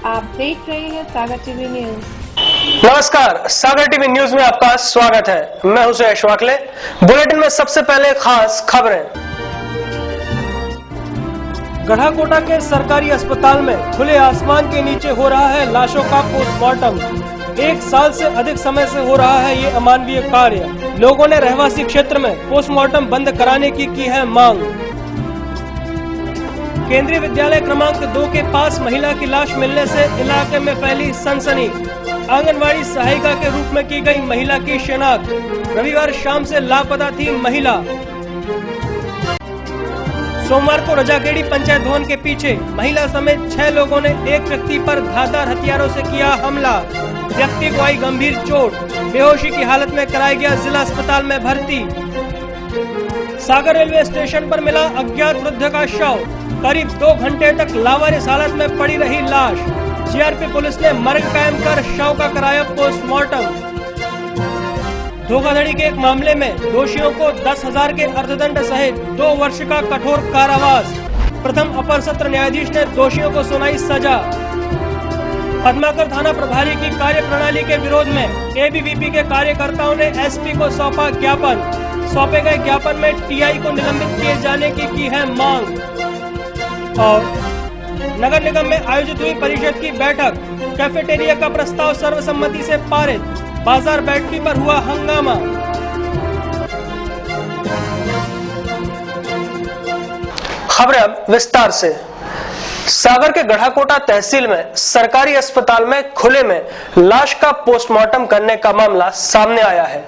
आप देख रहे हैं सागर टीवी न्यूज। नमस्कार, सागर टीवी न्यूज में आपका स्वागत है। मैं हूं सुयश वाकले। बुलेटिन में सबसे पहले खास खबरें। गढ़ाकोटा के सरकारी अस्पताल में खुले आसमान के नीचे हो रहा है लाशों का पोस्टमार्टम। 1 साल से अधिक समय से हो रहा है ये अमानवीय कार्य। लोगों ने रहवासी क्षेत्र में पोस्टमार्टम बंद कराने की है मांग। केंद्रीय विद्यालय क्रमांक 2 के पास महिला की लाश मिलने से इलाके में फैली सनसनी। आंगनवाड़ी सहायिका के रूप में की गई महिला की शिनाख्त। रविवार शाम से लापता थी महिला। सोमवार को रजाखेड़ी पंचायत भवन के पीछे महिला समेत 6 लोगों ने एक व्यक्ति पर धारदार हथियारों से किया हमला। व्यक्ति को आई गंभीर चोट। बेहोशी की हालत में कराया गया जिला अस्पताल में भर्ती। सागर रेलवे स्टेशन पर मिला अज्ञात वृद्ध का शव। करीब 2 घंटे तक लावारिस हालत में पड़ी रही लाश। जीआरपी पुलिस ने मर्ग कायम कर शव का कराया पोस्टमार्टम। धोखाधड़ी के एक मामले में दोषियों को 10,000 के अर्थदंड सहित 2 वर्ष का कठोर कारावास। प्रथम अपर सत्र न्यायाधीश ने दोषियों को सुनाई सजा। पद्माकर थाना प्रभारी की कार्य प्रणाली के विरोध में एबीवीपी के कार्यकर्ताओं ने एसपी को सौंपा ज्ञापन। सौंपे गए ज्ञापन में टीआई को निलंबित किए जाने की है मांग। और नगर निगम में आयोजित हुई परिषद की बैठक। कैफेटेरिया का प्रस्ताव सर्वसम्मति से पारित। बाजार बैठकी पर हुआ हंगामा। खबरें अब विस्तार से। सागर के गढ़ाकोटा तहसील में सरकारी अस्पताल में खुले में लाश का पोस्टमार्टम करने का मामला सामने आया है।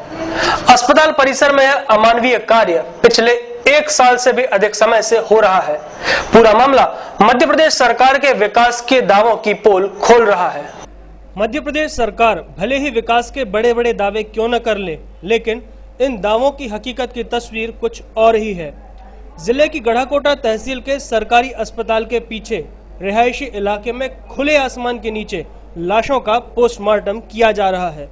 अस्पताल परिसर में यह अमानवीय कार्य पिछले 1 साल से भी अधिक समय से हो रहा है। पूरा मामला मध्य प्रदेश सरकार के विकास के दावों की पोल खोल रहा है। मध्य प्रदेश सरकार भले ही विकास के बड़े बड़े दावे क्यों न कर ले, लेकिन इन दावों की हकीकत की तस्वीर कुछ और ही है। जिले की गढ़ाकोटा तहसील के सरकारी अस्पताल के पीछे रिहायशी इलाके में खुले आसमान के नीचे लाशों का पोस्टमार्टम किया जा रहा है।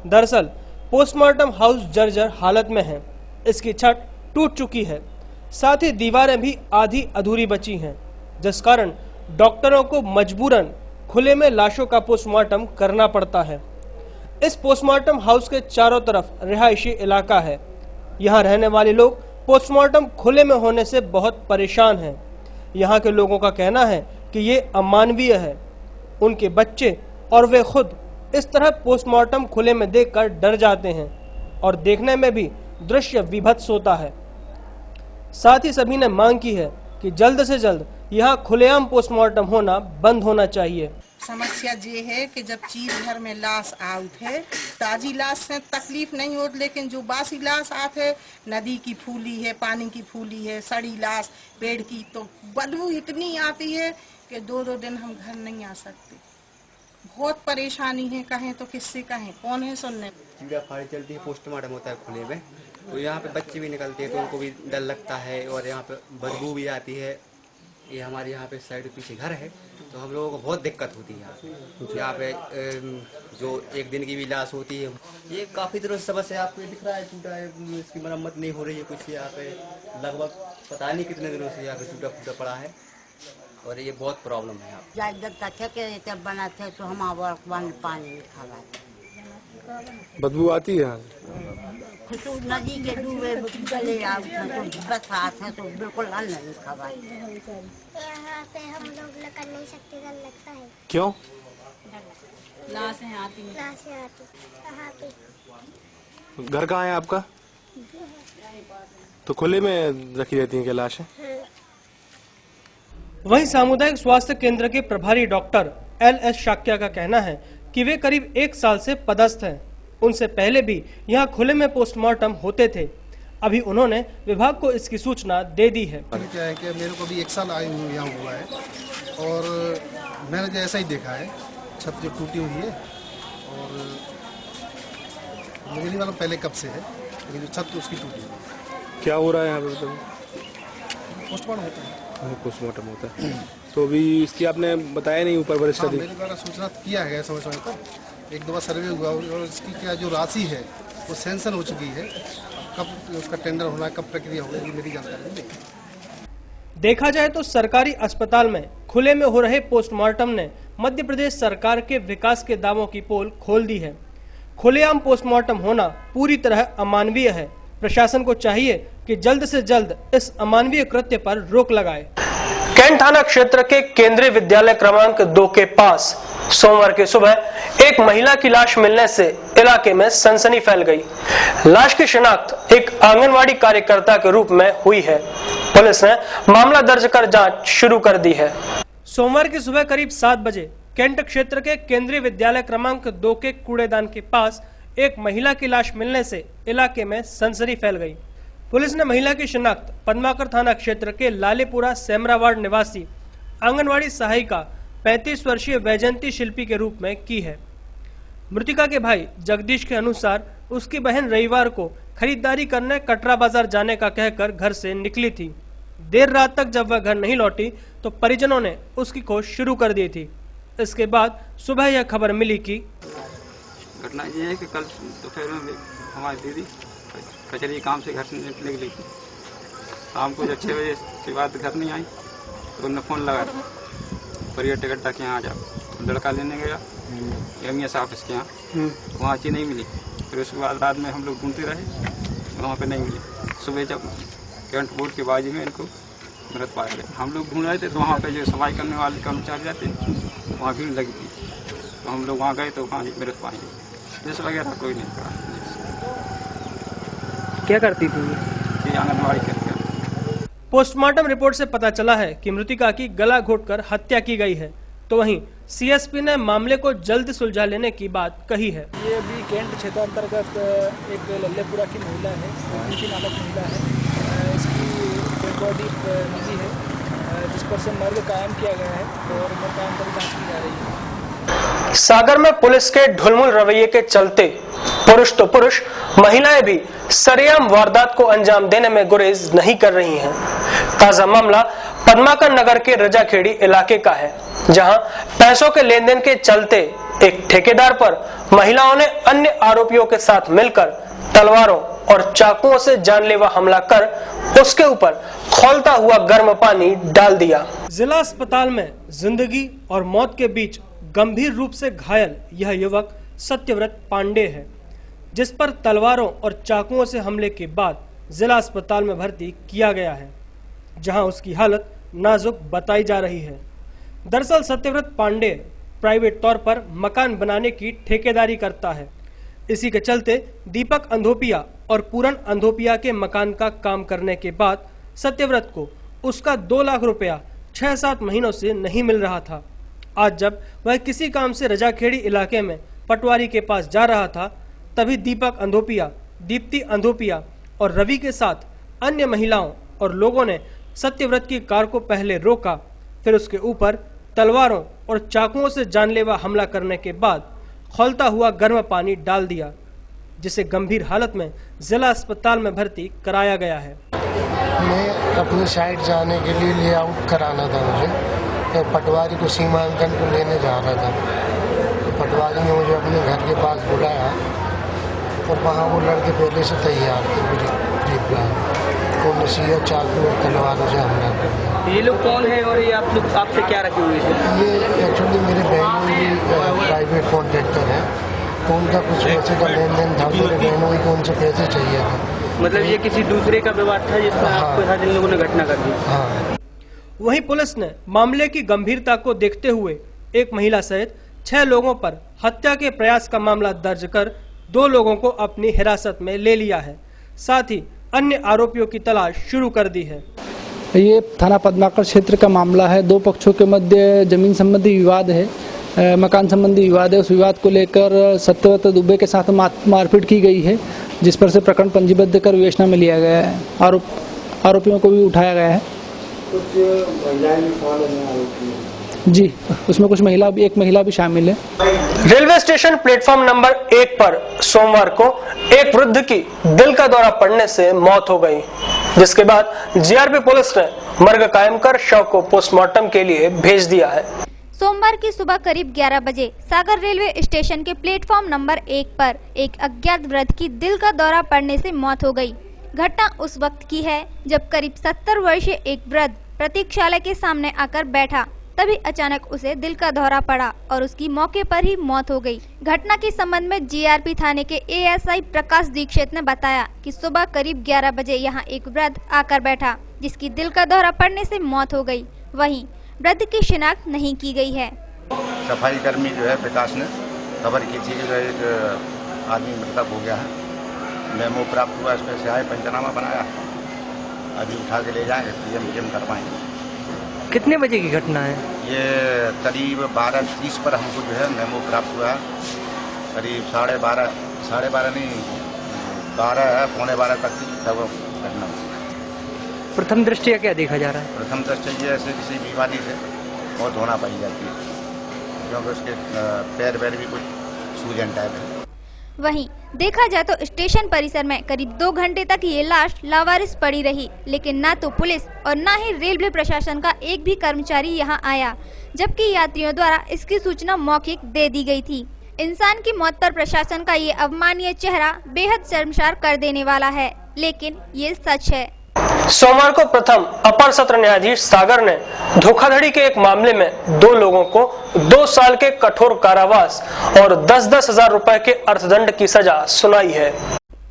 दरअसल पोस्टमार्टम हाउस जर्जर हालत में है। इसकी छत टूट चुकी है, साथ ही दीवारें भी आधी अधूरी बची हैं, जिस कारण डॉक्टरों को मजबूरन खुले में लाशों का पोस्टमार्टम करना पड़ता है। इस पोस्टमार्टम हाउस के चारों तरफ रिहायशी इलाका है। यहाँ रहने वाले लोग पोस्टमार्टम खुले में होने से बहुत परेशान हैं। यहाँ के लोगों का कहना है कि ये अमानवीय है। उनके बच्चे और वे खुद इस तरह पोस्टमार्टम खुले में देखकर डर जाते हैं और देखने में भी दृश्य विभत्स होता है। साथ ही सभी ने मांग की है कि जल्द से जल्द यहाँ खुलेआम पोस्टमार्टम होना बंद होना चाहिए। समस्या ये है कि जब चीज घर में लाश आउट है, ताजी लाश से तकलीफ नहीं होती, लेकिन जो बासी लाश आत है, नदी की फूली है, पानी की फूली है, सड़ी लाश पेड़ की, तो बदबू इतनी आती है कि 2-2 दिन हम घर नहीं आ सकते। बहुत परेशानी है, कहें तो किससे कहें, कौन है सुनने। चीड़ा फाड़ी चलती है, पोस्टमार्टम होता है खुले में, तो यहाँ पे बच्चे भी निकलते हैं तो उनको भी डर लगता है और यहाँ पे बदबू भी आती है। ये हमारे यहाँ पे साइड पीछे घर है, तो हम लोगों को बहुत दिक्कत होती है। यहाँ पे जो 1 दिन की भी लाश होती है, ये काफ़ी दिनों से समस्या आपको दिख रहा है, टूटा है, इसकी मरम्मत नहीं हो रही है कुछ। यहाँ पे लगभग पता नहीं कितने दिनों से यहाँ पे टूटा फूटा पड़ा है और ये बहुत प्रॉब्लम है। जब बना थे तो हम पानी बदबू आती है। नदी के डूबे गले बस हाथ है तो बिल्कुल नहीं खबर। यहाँ पे हम लोग कर नहीं सकते, डर लगता है। क्यों? लाशें आती कहाँ पे? घर कहाँ है आपका? तो खुले में रखी रहती हैं क्या लाशें? वहीं सामुदायिक स्वास्थ्य केंद्र के प्रभारी डॉक्टर LS शाक्या का कहना है कि वे करीब 1 साल से पदस्थ हैं। उनसे पहले भी यहाँ खुले में पोस्टमार्टम होते थे। अभी उन्होंने विभाग को इसकी सूचना दे दी है। क्या है कि मेरे को भी 1 साल आए हुए यहाँ हुआ है और मैंने जो ऐसा ही देखा है, छत जो टूटी हुई है और मुझे नहीं मालूम पहले कब से है, लेकिन जो छत उसकी टूटी है। क्या हो रहा है यहाँ पे? पोस्टमार्टम होता है। पोस्टमार्टम होता है। तो अभी इसकी आपने बताया नहीं ऊपर वरिष्ठ अधिकारी? मेरे द्वारा सूचना किया है समय समय पर, 1-2 बार सर्वे हुआ और इसकी क्या जो राशि है वो सैंक्शन हो चुकी है। कब उसका टेंडर होना है, कब प्रक्रिया होगी, मेरी जानकारी नहीं। देखा जाए तो सरकारी अस्पताल में खुले में हो रहे पोस्टमार्टम ने मध्य प्रदेश सरकार के विकास के दावों की पोल खोल दी है। खुलेआम पोस्टमार्टम होना पूरी तरह अमानवीय है। प्रशासन को चाहिए कि जल्द से जल्द इस अमानवीय कृत्य पर रोक लगाए। कैंट थाना क्षेत्र के केंद्रीय विद्यालय क्रमांक 2 के पास सोमवार की सुबह एक महिला की लाश मिलने से इलाके में सनसनी फैल गई। लाश की शिनाख्त एक आंगनवाड़ी कार्यकर्ता के रूप में हुई है। पुलिस ने मामला दर्ज कर जांच शुरू कर दी है। सोमवार की सुबह करीब 7 बजे कैंट क्षेत्र के केंद्रीय विद्यालय क्रमांक 2 के कूड़ेदान के पास एक महिला की लाश मिलने से इलाके में सनसनी फैल गई। पुलिस ने महिला की शिनाख्त पद्माकर थाना क्षेत्र के लालेपुरा सेमरावाड़ निवासी आंगनवाड़ी सहायिका 35 वर्षीय वैजयंती शिल्पी के रूप में की है। मृतिका के भाई जगदीश के अनुसार उसकी बहन रविवार को खरीदारी करने कटरा बाजार जाने का कहकर घर से निकली थी। देर रात तक जब वह घर नहीं लौटी तो परिजनों ने उसकी खोज शुरू कर दी थी। इसके बाद सुबह यह खबर मिली कि घटना ये है कि कल दोपहर में हमारी दीदी कचहरी काम से घर से निकली थी। शाम को जब 6 बजे के बाद घर नहीं आई तो उन्होंने फ़ोन लगाया पर्यटक अड्डा के यहाँ आ जाओ। लड़का लेने गया एमएस ऑफिस के यहाँ, वहाँ चीज़ नहीं मिली। फिर उसके बाद रात में हम लोग ढूंढते रहे, वहाँ पे नहीं मिली। सुबह जब कैंट बोर्ड के बाजी में इनको मृत पाया गया। हम लोग ढूंढ रहे थे तो वहाँ पे जो सफाई करने वाले कर्मचारी जाते वहाँ भीड़ लगी थी, तो हम लोग वहाँ गए तो वहाँ मृत पाए। जिस वगैरह कोई नहीं पड़ा। क्या करती थी ये आंगनबाड़ी करती। पोस्टमार्टम रिपोर्ट से पता चला है कि मृतिका की गला घोटकर हत्या की गई है। तो वहीं सीएसपी ने मामले को जल्द सुलझा लेने की बात कही है। ये अभी कैंट क्षेत्र अंतर्गत एक लल्लेपुरा की महिला है, प्रीति नामक महिला है। इसकी डेड बॉडी मिली है जिस पर से मर्ग कायम किया गया है और मर्ग कायम पर जांच की जा रही है। सागर में पुलिस के ढुलमुल रवैये के चलते पुरुष तो पुरुष महिलाएं भी सरेआम वारदात को अंजाम देने में गुरेज नहीं कर रही हैं। ताजा मामला पद्माकर नगर के रजाखेड़ी इलाके का है, जहां पैसों के लेन देन के चलते एक ठेकेदार पर महिलाओं ने अन्य आरोपियों के साथ मिलकर तलवारों और चाकुओं से जानलेवा हमला कर उसके ऊपर खौलता हुआ गर्म पानी डाल दिया। जिला अस्पताल में जिंदगी और मौत के बीच गंभीर रूप से घायल यह युवक सत्यव्रत पांडे है, जिस पर तलवारों और चाकुओं से हमले के बाद जिला अस्पताल में भर्ती किया गया है, जहां उसकी हालत नाजुक बताई जा रही है। दरअसल सत्यव्रत पांडे प्राइवेट तौर पर मकान बनाने की ठेकेदारी करता है। इसी के चलते दीपक अंधोपिया और पूरन अंधोपिया के मकान का काम करने के बाद सत्यव्रत को उसका 2 लाख रुपया 6-7 महीनों से नहीं मिल रहा था। आज जब वह किसी काम से रजाखेड़ी इलाके में पटवारी के पास जा रहा था, तभी दीपक अंधोपिया, दीप्ति अंधोपिया और रवि के साथ अन्य महिलाओं और लोगों ने सत्यव्रत की कार को पहले रोका, फिर उसके ऊपर तलवारों और चाकुओं से जानलेवा हमला करने के बाद खौलता हुआ गर्म पानी डाल दिया, जिसे गंभीर हालत में जिला अस्पताल में भर्ती कराया गया है। मैं अपनी साइड जाने के लिए लेआउट कराना था मुझे, तो पटवारी को सीमांकन को लेने जा रहा था। तो पटवारी ने मुझे अपने घर के पास बुलाया और वहाँ वो लड़के पहले से तैयार थे प्री प्लान, तो नसीहत चाकू और तलवारों से हमला कर दिया। ये लोग कौन है और ये आप लोग आपसे क्या रखे हुए हैं? ये एक्चुअली मेरे बहनों की प्राइवेट कॉन्ट्रैक्टर है, तो उनका कुछ पैसे का लेन देन था। मेरे बहनों को उनसे पैसे चाहिए था। मतलब ये किसी दूसरे का व्यवहार था जिसमें आपके साथ इन लोगों ने घटना कर दी? हाँ। वहीं पुलिस ने मामले की गंभीरता को देखते हुए एक महिला सहित 6 लोगों पर हत्या के प्रयास का मामला दर्ज कर 2 लोगों को अपनी हिरासत में ले लिया है। साथ ही अन्य आरोपियों की तलाश शुरू कर दी है। ये थाना पद्माकर क्षेत्र का मामला है। 2 पक्षों के मध्य जमीन संबंधी विवाद है, मकान संबंधी विवाद है। उस विवाद को लेकर सत्यव्रत दुबे के साथ मारपीट की गई है, जिस पर से प्रकरण पंजीबद्ध कर विवेचना में लिया गया है। आरोपियों को भी उठाया गया है। कुछ महिलाएं भी शामिल हैं आरोपी जी, उसमें कुछ एक महिला भी शामिल है। रेलवे स्टेशन प्लेटफॉर्म नंबर 1 पर सोमवार को एक वृद्ध की दिल का दौरा पड़ने से मौत हो गई, जिसके बाद जीआरपी पुलिस ने मर्ग कायम कर शव को पोस्टमार्टम के लिए भेज दिया है। सोमवार की सुबह करीब 11 बजे सागर रेलवे स्टेशन के प्लेटफॉर्म नंबर 1 पर एक अज्ञात वृद्ध की दिल का दौरा पड़ने से मौत हो गई। घटना उस वक्त की है जब करीब 70 वर्षीय एक वृद्ध प्रतीक्षालय के सामने आकर बैठा। तभी अचानक उसे दिल का दौरा पड़ा और उसकी मौके पर ही मौत हो गई। घटना के संबंध में जीआरपी थाने के एएसआई प्रकाश दीक्षित ने बताया कि सुबह करीब 11 बजे यहां एक वृद्ध आकर बैठा, जिसकी दिल का दौरा पड़ने से मौत हो गई। वहीं वृद्ध की शिनाख्त नहीं की गई है। सफाई कर्मी जो है प्रकाश ने खबर की थी कि एक आदमी मृतक हो गया है। मेमो प्राप्त हुआ, इसमें से आए, पंचनामा बनाया, अभी उठा के ले जाएंगे, पीएम कर पाएंगे। कितने बजे की घटना है? ये करीब 12:30 पर हमको जो है मेमो प्राप्त हुआ। करीब 12:30 नहीं, 12 है, 11:45 तक की तब घटना। प्रथम दृष्टया क्या देखा जा रहा है? प्रथम दृष्टया ऐसे किसी बीमारी से मौत होना पाई जाती है, क्योंकि उसके पैर भी कुछ सूजन टाइप है। वहीं देखा जाए तो स्टेशन परिसर में करीब 2 घंटे तक ये लाश लावारिस पड़ी रही, लेकिन न तो पुलिस और न ही रेलवे प्रशासन का एक भी कर्मचारी यहां आया, जबकि यात्रियों द्वारा इसकी सूचना मौखिक दे दी गई थी। इंसान की मौत पर प्रशासन का ये अवमाननीय चेहरा बेहद शर्मसार कर देने वाला है, लेकिन ये सच है। सोमवार को प्रथम अपर सत्र न्यायाधीश सागर ने धोखाधड़ी के एक मामले में 2 लोगों को 2 साल के कठोर कारावास और 10-10 हजार रुपए के अर्थदंड की सजा सुनाई है।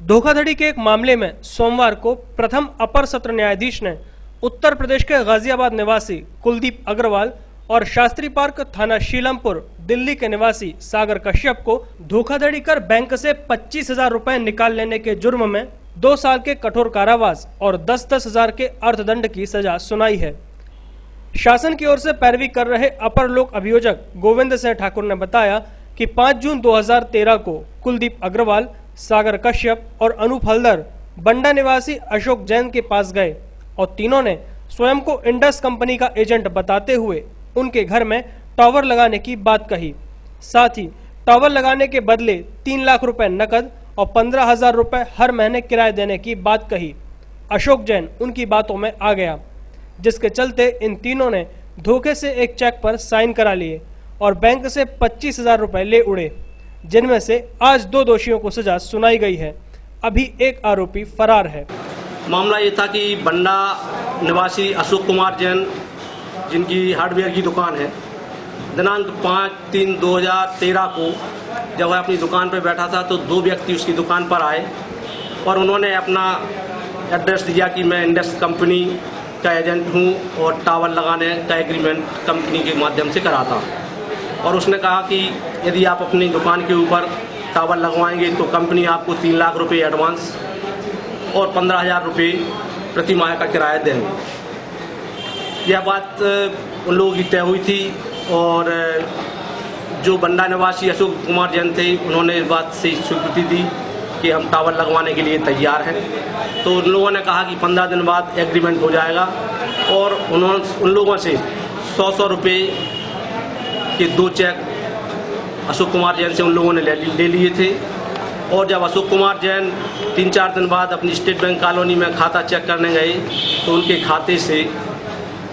धोखाधड़ी के एक मामले में सोमवार को प्रथम अपर सत्र न्यायाधीश ने उत्तर प्रदेश के गाजियाबाद निवासी कुलदीप अग्रवाल और शास्त्री पार्क थाना शीलमपुर दिल्ली के निवासी सागर कश्यप को धोखाधड़ी कर बैंक से 25,000 रुपए निकाल लेने के जुर्म में 2 साल के कठोर कारावास और 10-10 हजार के अर्थदंड की सजा सुनाई है। शासन की ओर से पैरवी कर रहे अपर लोक अभियोजक गोविंद सिंह ठाकुर ने बताया कि 5 जून 2013 को कुलदीप अग्रवाल, सागर कश्यप और अनूप हल्दर बंडा निवासी अशोक जैन के पास गए और तीनों ने स्वयं को इंडस कंपनी का एजेंट बताते हुए उनके घर में टावर लगाने की बात कही। साथ ही टावर लगाने के बदले 3 लाख रुपए नकद और 15,000 रुपए हर महीने किराए देने की बात कही। अशोक जैन उनकी बातों में आ गया, जिसके चलते इन तीनों ने धोखे से एक चेक पर साइन करा लिए और बैंक से 25,000 रुपए ले उड़े, जिनमें से आज 2 दोषियों को सजा सुनाई गई है। अभी एक आरोपी फरार है। मामला ये था कि बंडा निवासी अशोक कुमार जैन, जिनकी हार्डवेयर की दुकान है, दिनांक 5/3/2013 को जब वह अपनी दुकान पर बैठा था तो 2 व्यक्ति उसकी दुकान पर आए और उन्होंने अपना एड्रेस दिया कि मैं इंडस कंपनी का एजेंट हूं और टावर लगाने का एग्रीमेंट कंपनी के माध्यम से कराता। और उसने कहा कि यदि आप अपनी दुकान के ऊपर टावर लगवाएंगे तो कंपनी आपको 3 लाख रुपए एडवांस और 15,000 रुपये प्रति माह का किराया देंगे। यह बात उन लोगों की तय हुई थी और जो बंडा निवासी अशोक कुमार जैन थे उन्होंने इस बात से स्वीकृति दी कि हम टावर लगवाने के लिए तैयार हैं। तो उन लोगों ने कहा कि 15 दिन बाद एग्रीमेंट हो जाएगा और उन लोगों से 100 रुपये के 2 चेक अशोक कुमार जैन से उन लोगों ने ले लिए थे। और जब अशोक कुमार जैन 3-4 दिन बाद अपनी स्टेट बैंक कॉलोनी में खाता चेक करने गए तो उनके खाते से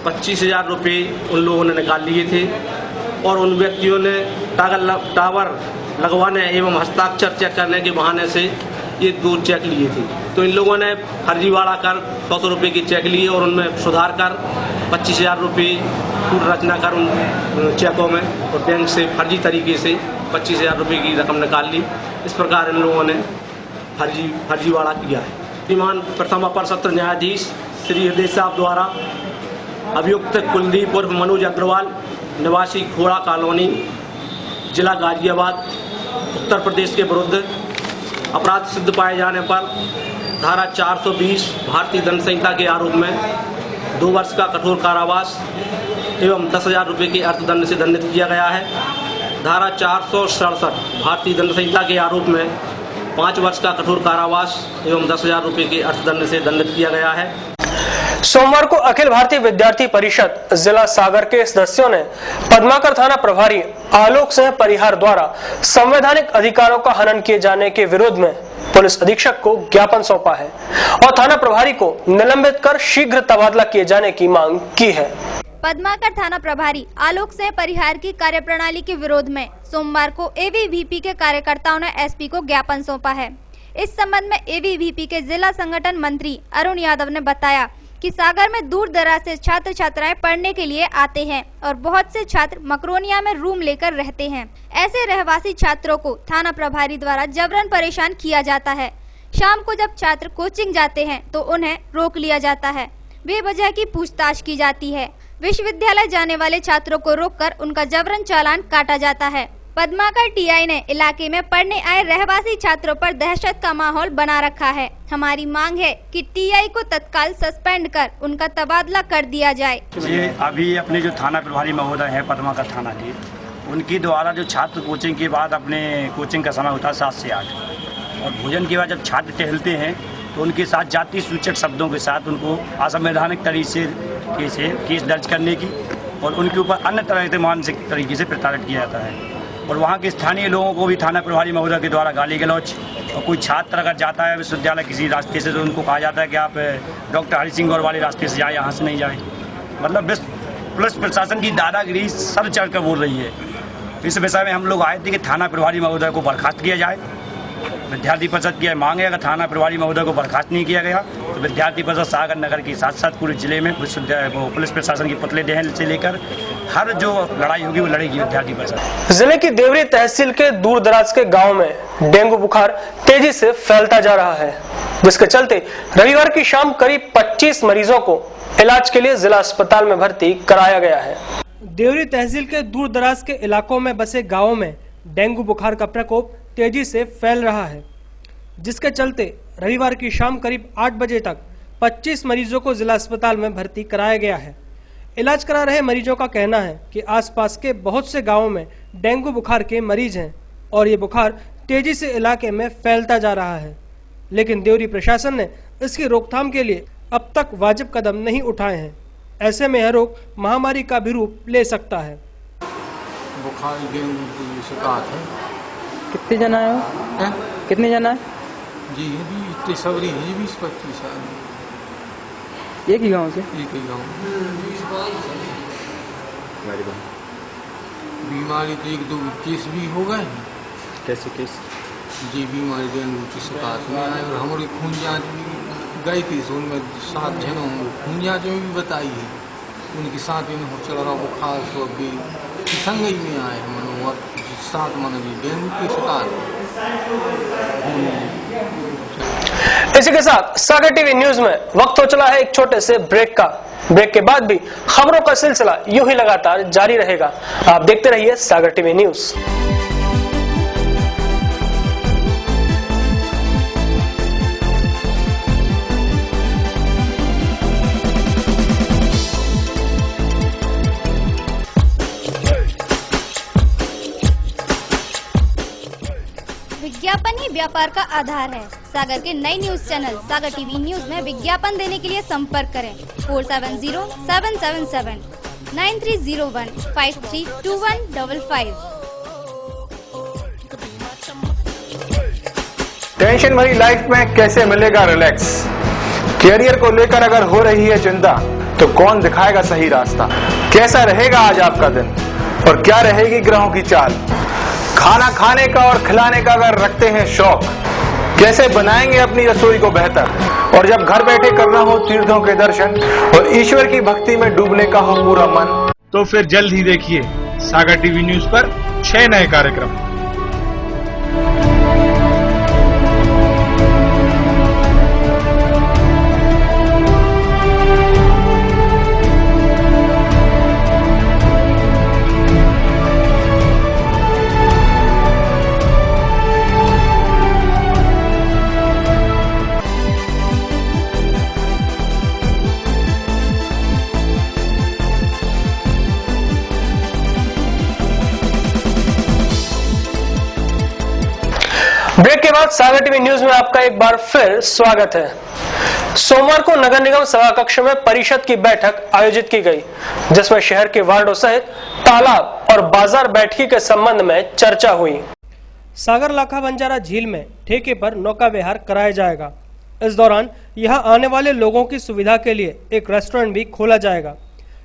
25,000 रुपये उन लोगों ने निकाल लिए थे और उन व्यक्तियों ने टावर लगवाने एवं हस्ताक्षर चेक करने के बहाने से ये 2 चेक लिए थे। तो इन लोगों ने फर्जीवाड़ा कर 100 रुपये के चेक लिए और उनमें सुधार कर 25,000 रुपये पूर्ण रचना कर उन चेकों में और बैंक से फर्जी तरीके से 25,000 रुपये की रकम निकाल ली। इस प्रकार इन लोगों ने फर्जीवाड़ा किया है। श्रीमान प्रथम अपर सत्र न्यायाधीश श्री हृदय साहब द्वारा अभियुक्त कुलदीप उर्फ मनोज अग्रवाल निवासी खोड़ा कॉलोनी जिला गाजियाबाद उत्तर प्रदेश के विरुद्ध अपराध सिद्ध पाए जाने पर धारा 420 भारतीय दंड संहिता के आरोप में 2 वर्ष का कठोर कारावास एवं 10,000 रुपये के अर्थदंड से दंडित किया गया है। धारा 467 भारतीय दंड संहिता के आरोप में 5 वर्ष का कठोर कारावास एवं 10,000 रुपये के अर्थदंड से दंडित किया गया है। सोमवार को अखिल भारतीय विद्यार्थी परिषद जिला सागर के सदस्यों ने पद्माकर थाना प्रभारी आलोक सिंह परिहार द्वारा संवैधानिक अधिकारों का हनन किए जाने के विरोध में पुलिस अधीक्षक को ज्ञापन सौंपा है और थाना प्रभारी को निलंबित कर शीघ्र तबादला किए जाने की मांग की है। पद्माकर थाना प्रभारी आलोक सिंह परिहार की कार्यप्रणाली के विरोध में सोमवार को एबीवीपी के कार्यकर्ताओं ने एसपी को ज्ञापन सौंपा है। इस संबंध में एबीवीपी के जिला संगठन मंत्री अरुण यादव ने बताया कि सागर में दूर दराज से छात्र छात्राएं पढ़ने के लिए आते हैं और बहुत से छात्र मकरोनिया में रूम लेकर रहते हैं। ऐसे रहवासी छात्रों को थाना प्रभारी द्वारा जबरन परेशान किया जाता है। शाम को जब छात्र कोचिंग जाते हैं तो उन्हें रोक लिया जाता है, बेवजह की पूछताछ की जाती है। विश्वविद्यालय जाने वाले छात्रों को रोककर उनका जबरन चालान काटा जाता है। पद्माकर टीआई ने इलाके में पढ़ने आए रहवासी छात्रों पर दहशत का माहौल बना रखा है। हमारी मांग है कि टीआई को तत्काल सस्पेंड कर उनका तबादला कर दिया जाए। ये अभी अपने जो थाना प्रभारी महोदय है पद्माकर थाना के, उनकी द्वारा जो छात्र कोचिंग के बाद अपने कोचिंग का समय होता है 7 से 8 और भोजन के बाद जब छात्र टहलते हैं तो उनके साथ जाति सूचक शब्दों के साथ उनको असंवैधानिक तरीके से केस दर्ज करने की और उनके ऊपर अन्य तरह के मानसिक तरीके से प्रताड़ित किया जाता है। और वहाँ के स्थानीय लोगों को भी थाना प्रभारी महोदय के द्वारा गाली गलौज, और कोई छात्र अगर जाता है विश्वविद्यालय किसी रास्ते से तो उनको कहा जाता है कि आप डॉक्टर हरि सिंह गौर वाले रास्ते से जाए, यहाँ से नहीं जाए। मतलब पुलिस प्रशासन की दादागिरी सर चढ़ कर बोल रही है। इस विषय में हम लोग आए थे कि थाना प्रभारी महोदय को बर्खास्त किया जाए। विद्यार्थी परिषद की मांग है, अगर थाना प्रभारी महोदय को बर्खास्त नहीं किया गया तो विद्यार्थी परिषद सागर नगर के साथ साथ पूरे जिले में पुलिस प्रशासन की पुतले दहन से लेकर हर जो लड़ाई होगी वो लड़ेगी विद्यार्थी परिषद। जिले की देवरी तहसील के दूर दराज के गाँव में डेंगू बुखार तेजी से फैलता जा रहा है, जिसके चलते रविवार की शाम करीब 25 मरीजों को इलाज के लिए जिला अस्पताल में भर्ती कराया गया है। देवरी तहसील के दूर दराज के इलाकों में बसे गाँवों में डेंगू बुखार का प्रकोप तेजी से फैल रहा है, जिसके चलते रविवार की शाम करीब 8 बजे तक 25 मरीजों को जिला अस्पताल में भर्ती कराया गया है। इलाज करा रहे मरीजों का कहना है कि आसपास के बहुत से गांवों में डेंगू बुखार के मरीज हैं और ये बुखार तेजी से इलाके में फैलता जा रहा है, लेकिन देवरी प्रशासन ने इसकी रोकथाम के लिए अब तक वाजिब कदम नहीं उठाए हैं। ऐसे में यह रोग महामारी का भी रूप ले सकता है। बुखार डेंगू की शिकायत है। कितने जना है? कितने जना है? जी ये भी इतने सबरी है, 20-25 आदमी। एक ही गांव से? एक ही गांव। बीमारी तो 1-2 केस भी हो गए। कैसे केस? जी बीमारी डेंगू की शिकायत में आए और हमारे खून जांच भी गई थी, तो उनमें 7 जनों खून जांच में भी बताई है उनके साथ में चल रहा बुखार तो अभी संगई में आए और 7 मन भी डेंगू की शिकायत। इसी के साथ सागर टीवी न्यूज में वक्त हो चला है एक छोटे से ब्रेक का। ब्रेक के बाद भी खबरों का सिलसिला यूं ही लगातार जारी रहेगा। आप देखते रहिए सागर टीवी न्यूज। विज्ञापन ही व्यापार का आधार है। सागर के नई न्यूज चैनल सागर टीवी न्यूज में विज्ञापन देने के लिए संपर्क करें 4707779301532155। टेंशन भरी लाइफ में कैसे मिलेगा रिलैक्स? कैरियर को लेकर अगर हो रही है चिंता तो कौन दिखाएगा सही रास्ता? कैसा रहेगा आज आपका दिन और क्या रहेगी ग्रहों की चाल? खाना खाने का और खिलाने का अगर रखते हैं शौक, कैसे बनाएंगे अपनी रसोई को बेहतर? और जब घर बैठे करना हो तीर्थों के दर्शन और ईश्वर की भक्ति में डूबने का हो पूरा मन, तो फिर जल्द ही देखिए सागर टीवी न्यूज पर 6 नए कार्यक्रम। ब्रेक के बाद सागर टीवी न्यूज में आपका एक बार फिर स्वागत है। सोमवार को नगर निगम सभा कक्ष में परिषद की बैठक आयोजित की गई, जिसमें शहर के वार्डों सहित तालाब और बाजार बैठकी के संबंध में चर्चा हुई। सागर लाखा बंजारा झील में ठेके पर नौका विहार कराया जाएगा। इस दौरान यहां आने वाले लोगों की सुविधा के लिए एक रेस्टोरेंट भी खोला जाएगा।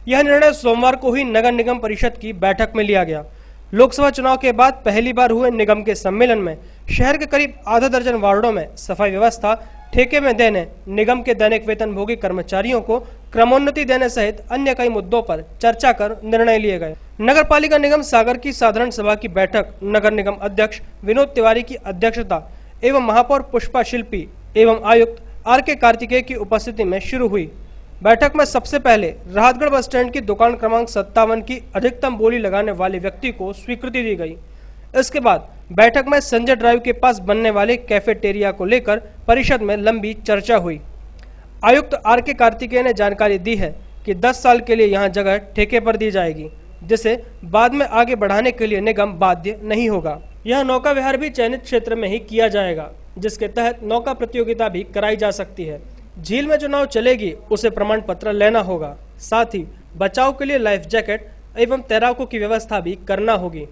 यह निर्णय सोमवार को ही नगर निगम परिषद की बैठक में लिया गया। लोकसभा चुनाव के बाद पहली बार हुए निगम के सम्मेलन में शहर के करीब आधा दर्जन वार्डों में सफाई व्यवस्था ठेके में देने, निगम के दैनिक वेतनभोगी कर्मचारियों को क्रमोन्नति देने सहित अन्य कई मुद्दों पर चर्चा कर निर्णय लिए गए। नगर पालिका निगम सागर की साधारण सभा की बैठक नगर निगम अध्यक्ष विनोद तिवारी की अध्यक्षता एवं महापौर पुष्पा शिल्पी एवं आयुक्त आर.के. कार्तिकेय की उपस्थिति में शुरू हुई। बैठक में सबसे पहले राहतगढ़ बस स्टैंड की दुकान क्रमांक 57 की अधिकतम बोली लगाने वाले व्यक्ति को स्वीकृति दी गई। इसके बाद बैठक में संजय ड्राइव के पास बनने वाले कैफेटेरिया को लेकर परिषद में लंबी चर्चा हुई। आयुक्त आर.के. कार्तिकेय ने जानकारी दी है कि 10 साल के लिए यहां जगह ठेके पर दी जाएगी, जिसे बाद में आगे बढ़ाने के लिए निगम बाध्य नहीं होगा। यह नौका विहार भी चयनित क्षेत्र में ही किया जाएगा, जिसके तहत नौका प्रतियोगिता भी कराई जा सकती है। झील में जो नाव चलेगी उसे प्रमाण पत्र लेना होगा। साथ ही बचाव के लिए लाइफ जैकेट एवं तैराकों की व्यवस्था भी करना होगी।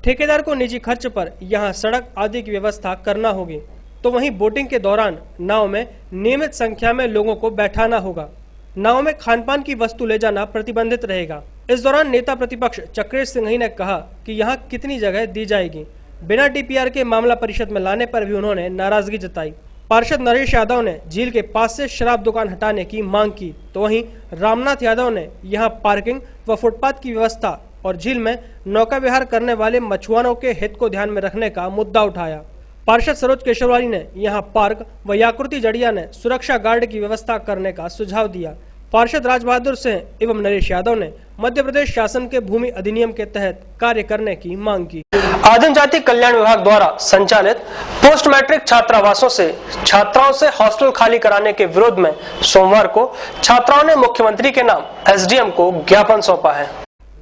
ठेकेदार को निजी खर्च पर यहां सड़क आदि की व्यवस्था करना होगी। तो वहीं बोटिंग के दौरान नाव में नियमित संख्या में लोगों को बैठाना होगा। नाव में खानपान की वस्तु ले जाना प्रतिबंधित रहेगा। इस दौरान नेता प्रतिपक्ष चक्रेश सिंघई ने कहा कि यहाँ कितनी जगह दी जाएगी। बिना डीपीआर के मामला परिषद में लाने पर भी उन्होंने नाराजगी जताई। पार्षद नरेश यादव ने झील के पास से शराब दुकान हटाने की मांग की, तो वहीं रामनाथ यादव ने यहां पार्किंग व फुटपाथ की व्यवस्था और झील में नौका विहार करने वाले मछुआरों के हित को ध्यान में रखने का मुद्दा उठाया। पार्षद सरोज केशरवानी ने यहां पार्क व याकृति जड़िया ने सुरक्षा गार्ड की व्यवस्था करने का सुझाव दिया। पार्षद राज बहादुर सिंह एवं नरेश यादव ने मध्य प्रदेश शासन के भूमि अधिनियम के तहत कार्य करने की मांग की। आदिम जाति कल्याण विभाग द्वारा संचालित पोस्ट मैट्रिक छात्रावासों से छात्राओं से हॉस्टल खाली कराने के विरोध में सोमवार को छात्राओं ने मुख्यमंत्री के नाम एसडीएम को ज्ञापन सौंपा है।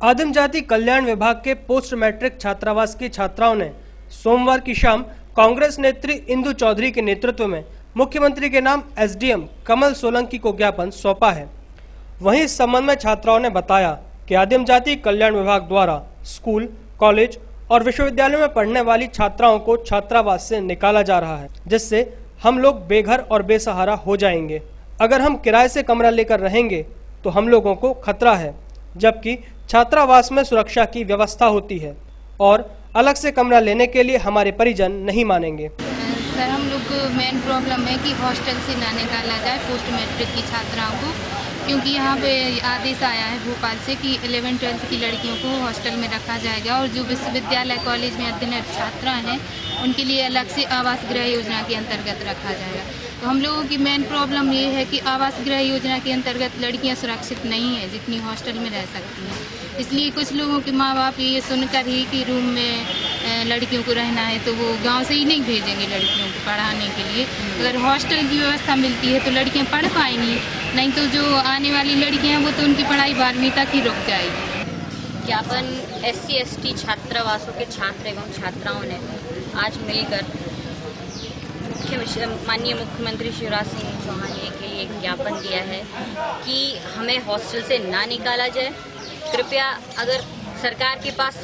आदिम जाति कल्याण विभाग के पोस्ट मैट्रिक छात्रावास की छात्राओं ने सोमवार की शाम कांग्रेस नेत्री इंदु चौधरी के नेतृत्व में मुख्यमंत्री के नाम एसडीएम कमल सोलंकी को ज्ञापन सौंपा है। वहीं इस संबंध में छात्राओं ने बताया कि आदिम जाति कल्याण विभाग द्वारा स्कूल, कॉलेज और विश्वविद्यालय में पढ़ने वाली छात्राओं को छात्रावास से निकाला जा रहा है, जिससे हम लोग बेघर और बेसहारा हो जाएंगे। अगर हम किराए से कमरा लेकर रहेंगे तो हम लोगों को खतरा है, जबकि छात्रावास में सुरक्षा की व्यवस्था होती है और अलग से कमरा लेने के लिए हमारे परिजन नहीं मानेंगे। सर, हम लोग को मेन प्रॉब्लम है कि हॉस्टल से ना निकाला जाए पोस्ट मैट्रिक की छात्राओं को, क्योंकि यहाँ पे आदेश आया है भोपाल से कि 11-12 की लड़कियों को हॉस्टल में रखा जाएगा और जो विश्वविद्यालय कॉलेज में अध्ययनरत छात्रा हैं उनके लिए अलग से आवास गृह योजना के अंतर्गत रखा जाएगा। तो हम लोगों की मेन प्रॉब्लम ये है कि आवास गृह योजना के अंतर्गत लड़कियाँ सुरक्षित नहीं है जितनी हॉस्टल में रह सकती हैं। इसलिए कुछ लोगों के माँ बाप ये सुनकर ही कि रूम में लड़कियों को रहना है तो वो गांव से ही नहीं भेजेंगे लड़कियों को पढ़ाने के लिए। अगर हॉस्टल की व्यवस्था मिलती है तो लड़कियां पढ़ पाएंगी, नहीं तो जो आने वाली लड़कियां हैं वो तो उनकी पढ़ाई 12वीं तक ही रुक जाएगी। ज्ञापन SC/ST छात्रावासों के छात्र एवं छात्राओं ने आज मिलकर माननीय मुख्यमंत्री शिवराज सिंह चौहान के लिए एक ज्ञापन दिया है कि हमें हॉस्टल से ना निकाला जाए। कृपया अगर सरकार के पास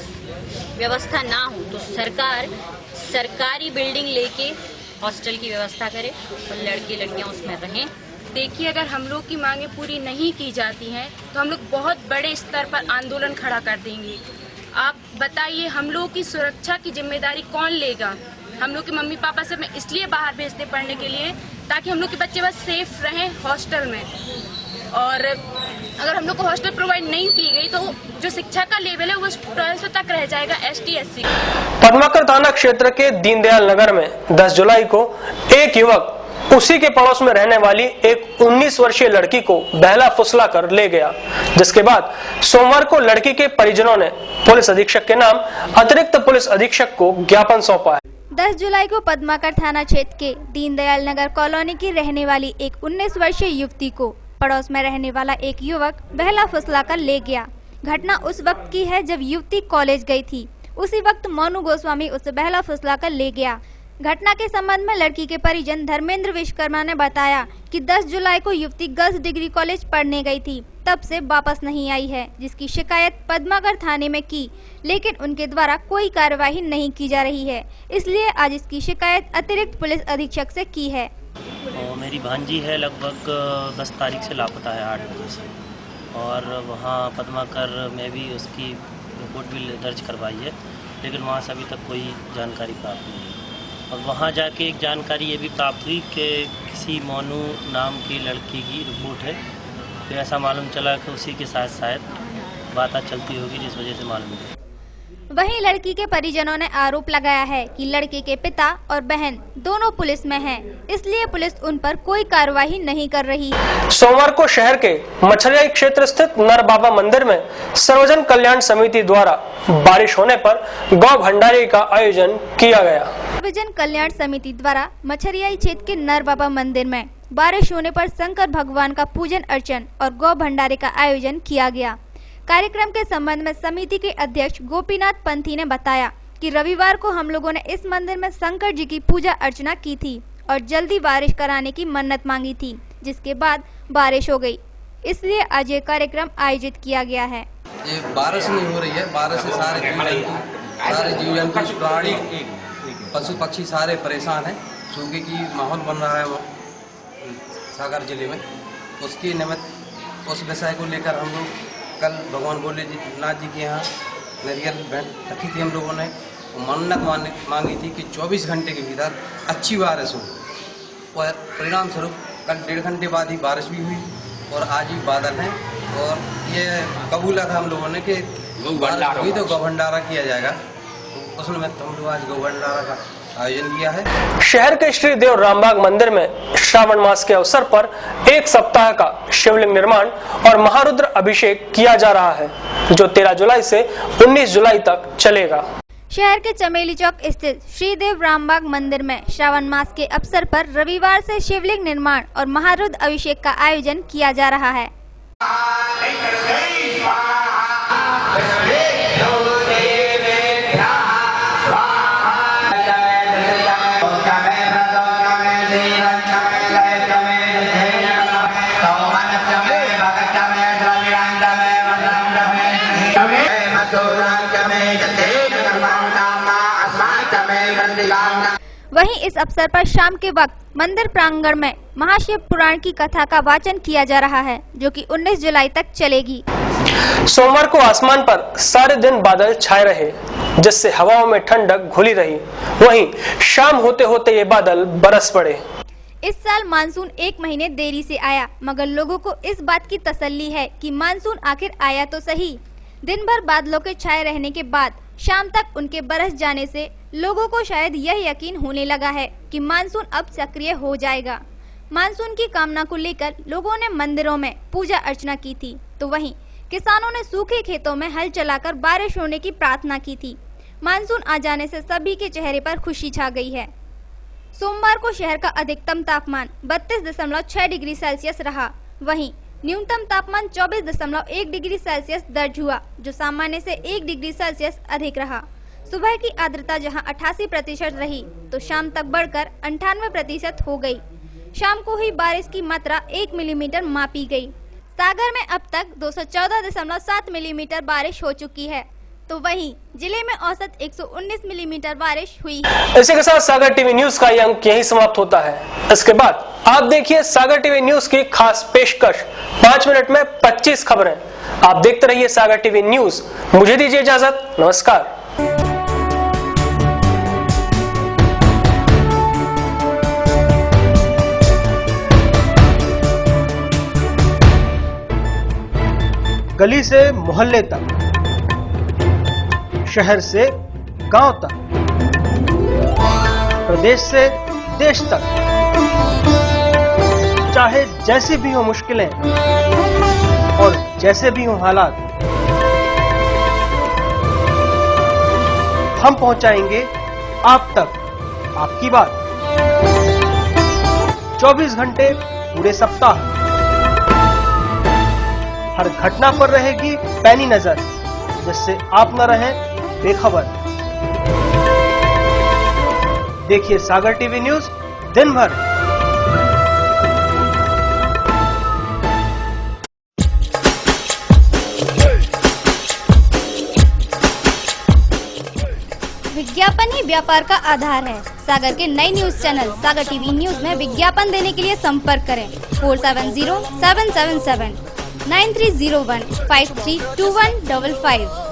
व्यवस्था ना हो तो सरकार सरकारी बिल्डिंग लेके हॉस्टल की व्यवस्था करे और लड़के लड़कियां उसमें रहें। देखिए, अगर हम लोग की मांगें पूरी नहीं की जाती हैं तो हम लोग बहुत बड़े स्तर पर आंदोलन खड़ा कर देंगे। आप बताइए, हम लोग की सुरक्षा की जिम्मेदारी कौन लेगा? हम लोग के मम्मी पापा से मैं इसलिए बाहर भेजते पढ़ने के लिए ताकि हम लोग के बच्चे बस सेफ रहें हॉस्टल में। और अगर हम लोग को हॉस्टल प्रोवाइड नहीं की गई तो जो शिक्षा का लेवल है वो 12th तक रह जाएगा ST/SC। पद्माकर थाना क्षेत्र के दीनदयाल नगर में 10 जुलाई को एक युवक उसी के पड़ोस में रहने वाली एक 19 वर्षीय लड़की को बहला फुसला कर ले गया, जिसके बाद सोमवार को लड़की के परिजनों ने पुलिस अधीक्षक के नाम अतिरिक्त पुलिस अधीक्षक को ज्ञापन सौंपा है। 10 जुलाई को पद्माकर थाना क्षेत्र के दीनदयाल नगर कॉलोनी की रहने वाली एक 19 वर्षीय युवती को पड़ोस में रहने वाला एक युवक बहला फुसला कर ले गया। घटना उस वक्त की है जब युवती कॉलेज गई थी। उसी वक्त मोनू गोस्वामी उसे बहला फुसला कर ले गया। घटना के संबंध में लड़की के परिजन धर्मेंद्र विश्वकर्मा ने बताया कि 10 जुलाई को युवती गर्ल्स डिग्री कॉलेज पढ़ने गई थी, तब से वापस नहीं आई है, जिसकी शिकायत पद्माकर थाने में की, लेकिन उनके द्वारा कोई कार्यवाही नहीं की जा रही है। इसलिए आज इसकी शिकायत अतिरिक्त पुलिस अधीक्षक से की है। मेरी भांजी है, लगभग 10 तारीख से लापता है 8 बजे से, और वहाँ पद्माकर में भी उसकी रिपोर्ट भी दर्ज करवाई है, लेकिन वहाँ से अभी तक कोई जानकारी प्राप्त नहीं हुई। और वहाँ जाके एक जानकारी ये भी प्राप्त हुई कि किसी मोनू नाम की लड़की की रिपोर्ट है। तो ऐसा मालूम चला कि उसी के साथ शायद बात चलती होगी, जिस वजह से मालूम है। वहीं लड़की के परिजनों ने आरोप लगाया है कि लड़के के पिता और बहन दोनों पुलिस में हैं, इसलिए पुलिस उन पर कोई कार्रवाई नहीं कर रही। सोमवार को शहर के मछरियाई क्षेत्र स्थित नर बाबा मंदिर में सर्वजन कल्याण समिति द्वारा बारिश होने पर गौ भंडारे का आयोजन किया गया। सर्वजन कल्याण समिति द्वारा मछरियाई क्षेत्र के नर बाबा मंदिर में बारिश होने पर शंकर भगवान का पूजन अर्चन और गौ भंडारे का आयोजन किया गया। कार्यक्रम के संबंध में समिति के अध्यक्ष गोपीनाथ पंथी ने बताया कि रविवार को हम लोगों ने इस मंदिर में शंकर जी की पूजा अर्चना की थी और जल्दी बारिश कराने की मन्नत मांगी थी, जिसके बाद बारिश हो गई, इसलिए आज ये कार्यक्रम आयोजित किया गया है। ये बारिश नहीं हो रही है, बारिश से सारे जीव जंतु प्राणी पशु पक्षी सारे परेशान हैं। सूखे की माहौल बन रहा है सागर जिले में, उसकी निमित्त उस विषय को लेकर हम लोग कल भगवान भोलेनाथ जी के यहाँ नारियल भेंट रखी थी हम लोगों ने। मन्नत मांगी थी कि 24 घंटे के भीतर अच्छी बारिश हो, और परिणाम स्वरूप कल 1.5 घंटे बाद ही बारिश भी हुई और आज भी बादल हैं। और ये कबूला था हम लोगों ने कि बारिश हुई तो गौ भंडारा किया जाएगा, तो उसमें हम लोग आज गौ भंडारा का आयोजन किया है। शहर के श्री देव रामबाग मंदिर में श्रावण मास के अवसर पर 1 सप्ताह का शिवलिंग निर्माण और महारुद्र अभिषेक किया जा रहा है, जो 13 जुलाई से 19 जुलाई तक चलेगा। शहर के चमेली चौक स्थित श्री देव रामबाग मंदिर में श्रावण मास के अवसर पर रविवार से शिवलिंग निर्माण और महारुद्र अभिषेक का आयोजन किया जा रहा है। वहीं इस अवसर पर शाम के वक्त मंदिर प्रांगण में महाशिव पुराण की कथा का वाचन किया जा रहा है, जो कि 19 जुलाई तक चलेगी। सोमवार को आसमान पर सारे दिन बादल छाए रहे, जिससे हवाओं में ठंडक घुली रही। वहीं शाम होते होते ये बादल बरस पड़े। इस साल मानसून 1 महीने देरी से आया, मगर लोगों को इस बात की तसल्ली है कि मानसून आखिर आया तो सही। दिन भर बादलों के छाए रहने के बाद शाम तक उनके बरस जाने से लोगों को शायद यह यकीन होने लगा है कि मानसून अब सक्रिय हो जाएगा। मानसून की कामना को लेकर लोगों ने मंदिरों में पूजा अर्चना की थी, तो वहीं किसानों ने सूखे खेतों में हल चलाकर बारिश होने की प्रार्थना की थी। मानसून आ जाने से सभी के चेहरे पर खुशी छा गई है। सोमवार को शहर का अधिकतम तापमान 32.6 डिग्री सेल्सियस रहा, वहीं न्यूनतम तापमान 24.1 डिग्री सेल्सियस दर्ज हुआ, जो सामान्य से 1 डिग्री सेल्सियस अधिक रहा। सुबह की आर्द्रता जहां 88% रही, तो शाम तक बढ़कर 98% हो गई। शाम को हुई बारिश की मात्रा 1 मिलीमीटर मापी गई। सागर में अब तक 214.7 मिलीमीटर बारिश हो चुकी है, तो वहीं जिले में औसत 119 मिलीमीटर बारिश हुई है। इसी के साथ सागर टीवी न्यूज का ये अंक यही समाप्त होता है। इसके बाद आप देखिए सागर टीवी न्यूज की खास पेशकश 5 मिनट में 25 खबरें। आप देखते रहिए सागर टीवी न्यूज। मुझे दीजिए इजाजत, नमस्कार। गली से मोहल्ले तक, शहर से गांव तक, प्रदेश से देश तक, चाहे जैसी भी हो मुश्किलें और जैसे भी हो हालात, हम पहुंचाएंगे आप तक आपकी बात। 24 घंटे पूरे सप्ताह, हर घटना पर रहेगी पैनी नजर, जिससे आप न रहें बेखबर। देखिए सागर टीवी न्यूज दिन भर। विज्ञापन ही व्यापार का आधार है। सागर के नए न्यूज चैनल सागर टीवी न्यूज में विज्ञापन देने के लिए संपर्क करें 470777 9301 532155।